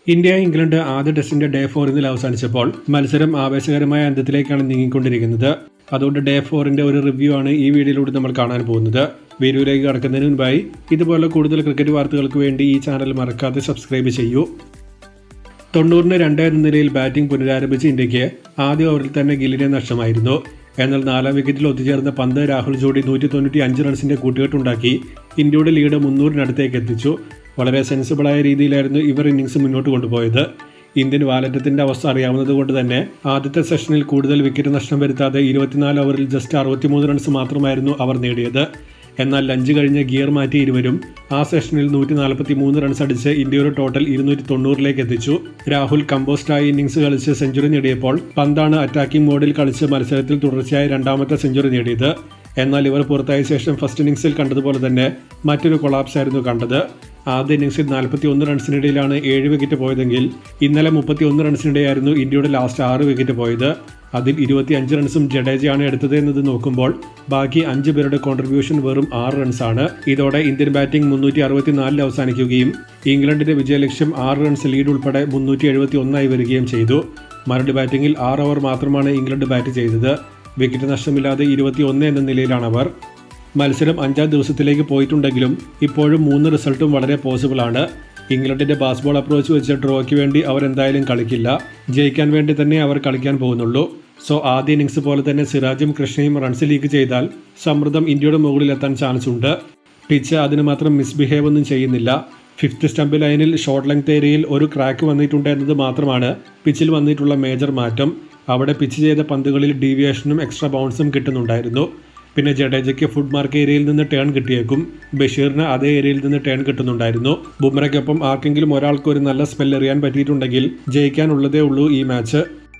India England ആദ്യ ടെസ്റ്റിന്റെ day 4 ഇന്നലെ അവസാനിച്ചപ്പോൾ മത്സരം ആവേശകരമായ അന്ത്യത്തിലേക്കാണ് നീങ്ങിക്കൊണ്ടിരിക്കുന്നത്. അതുകൊണ്ട് ഡേ 4ന്റെ ഒരു റിവ്യൂ ആണ് ഈ വീഡിയോയിലൂടെ നമ്മൾ കാണാൻ പോകുന്നത്. വീഡിയോയിലേക്ക് കടക്കുന്നതിന് മുൻപായി ഇതുപോലെ കൂടുതൽ ക്രിക്കറ്റ് വാർത്തകൾക്ക് വേണ്ടി ഈ ചാനൽ മറക്കാതെ സബ്സ്ക്രൈബ് ചെയ്യൂ. 90-ന് 2 എന്ന നിലയിൽ ബാറ്റിംഗ് പുനരാരംഭിച്ച ഇന്ത്യക്ക് ആദ്യ ഓവറിൽ തന്നെ ഗില്ലിനെ നഷ്ടമായിരുന്നു. എന്നാൽ 4-ാം വിക്കറ്റിൽ ഒത്തുചേർന്ന പന്ത് രാഹുൽ ജോഡി 195 റൺസിന്റെ കൂട്ടുകെട്ടുണ്ടാക്കി ഇന്ത്യയുടെ ലീഡ് 300-നടുത്തേക്ക് എത്തിച്ചു. വളരെ സെൻസിബിളായ രീതിയിലായിരുന്നു ഇവർ ഇന്നിംഗ്സ് മുന്നോട്ട് കൊണ്ടുപോയത്. ഇന്ത്യൻ വാലറ്റത്തിന്റെ അവസ്ഥ അറിയാവുന്നതുകൊണ്ട് തന്നെ ആദ്യത്തെ സെഷനിൽ കൂടുതൽ വിക്കറ്റ് നഷ്ടം വരുത്താതെ 24 ഓവറിൽ ജസ്റ്റ് 63 റൺസ് മാത്രമായിരുന്നു അവർ നേടിയത്. എന്നാൽ ലഞ്ച് കഴിഞ്ഞ് ഗിയർ മാറ്റി ഇരുവരും ആ സെഷനിൽ 143 റൺസ് അടിച്ച് ഇന്ത്യയുടെ ടോട്ടൽ 290-ലേക്ക് എത്തിച്ചു. രാഹുൽ കമ്പോസ്റ്റായി ഇന്നിംഗ്സ് കളിച്ച് സെഞ്ചുറി നേടിയപ്പോൾ പന്താണ് അറ്റാക്കിംഗ് മോഡിൽ കളിച്ച് മത്സരത്തിൽ തുടർച്ചയായി രണ്ടാമത്തെ സെഞ്ചുറി നേടിയത്. എന്നാൽ ഇവർ പുറത്തായ ശേഷം ഫസ്റ്റ് ഇന്നിംഗ്സിൽ കണ്ടതുപോലെ തന്നെ മറ്റൊരു കൊളാപ്സ് ആയിരുന്നു കണ്ടത്. ആദ്യ ഇന്നിംഗ്സിൽ 41 റൺസിനിടയിലാണ് 7 വിക്കറ്റ് പോയതെങ്കിൽ ഇന്നലെ 31 റൺസിനിടെയായിരുന്നു ഇന്ത്യയുടെ ലാസ്റ്റ് 6 വിക്കറ്റ് പോയത്. അതിൽ 25 റൺസും ജഡേജയാണ് എടുത്തത് എന്നത് നോക്കുമ്പോൾ ബാക്കി 5 പേരുടെ കോൺട്രിബ്യൂഷൻ വെറും 6 റൺസാണ്. ഇതോടെ ഇന്ത്യൻ ബാറ്റിംഗ് 364-ൽ അവസാനിക്കുകയും ഇംഗ്ലണ്ടിന്റെ വിജയലക്ഷ്യം 6 റൺസ് ലീഡ് ഉൾപ്പെടെ 371 വരികയും ചെയ്തു. മറുപടി ബാറ്റിംഗിൽ 6 ഓവർ മാത്രമാണ് ഇംഗ്ലണ്ട് ബാറ്റ് ചെയ്തത്. വിക്കറ്റ് നഷ്ടമില്ലാതെ 21 എന്ന നിലയിലാണവർ. മത്സരം 5-ാം ദിവസത്തിലേക്ക് പോയിട്ടുണ്ടെങ്കിലും ഇപ്പോഴും 3 റിസൾട്ടും വളരെ പോസിബിളാണ്. ഇംഗ്ലണ്ടിന്റെ ബാസ്ബോൾ അപ്രോച്ച് വെച്ച് ഡ്രോയ്ക്ക് വേണ്ടി അവർ എന്തായാലും കളിക്കില്ല. ജയിക്കാൻ വേണ്ടി തന്നെ അവർ കളിക്കാൻ പോകുന്നുള്ളൂ. സോ ആദ്യ ഇന്നിംഗ്സ് പോലെ തന്നെ സിറാജും കൃഷ്ണയും റൺസ് ലീക്ക് ചെയ്താൽ സമ്മർദ്ദം ഇന്ത്യയുടെ മുകളിൽ എത്താൻ ചാൻസ് ഉണ്ട്. പിച്ച് അതിന് മാത്രം മിസ്ബിഹേവ് ഒന്നും ചെയ്യുന്നില്ല. 5th സ്റ്റംപ് ലൈനിൽ ഷോർട്ട് ലെങ്ത് ഏരിയയിൽ ഒരു ക്രാക്ക് വന്നിട്ടുണ്ട് എന്നത് മാത്രമാണ് പിച്ചിൽ വന്നിട്ടുള്ള മേജർ മാറ്റം. അവിടെ പിച്ച് ചെയ്ത പന്തുകളിൽ ഡീവിയേഷനും എക്സ്ട്രാ ബൗൺസും കിട്ടുന്നുണ്ടായിരുന്നു. പിന്നെ ജഡേജയ്ക്ക് ഫുഡ് മാർക്ക് ഏരിയയിൽ നിന്ന് ടേൺ കിട്ടിയേക്കും. ബഷീറിന് അതേ ഏരിയയിൽ നിന്ന് ടേൺ കിട്ടുന്നുണ്ടായിരുന്നു. ബുംറയ്ക്കൊപ്പം ആർക്കെങ്കിലും ഒരാൾക്ക് ഒരു നല്ല സ്പെൽ എറിയാൻ പറ്റിയിട്ടുണ്ടെങ്കിൽ ജയിക്കാനുള്ളതേ ഉള്ളൂ ഈ മാച്ച്.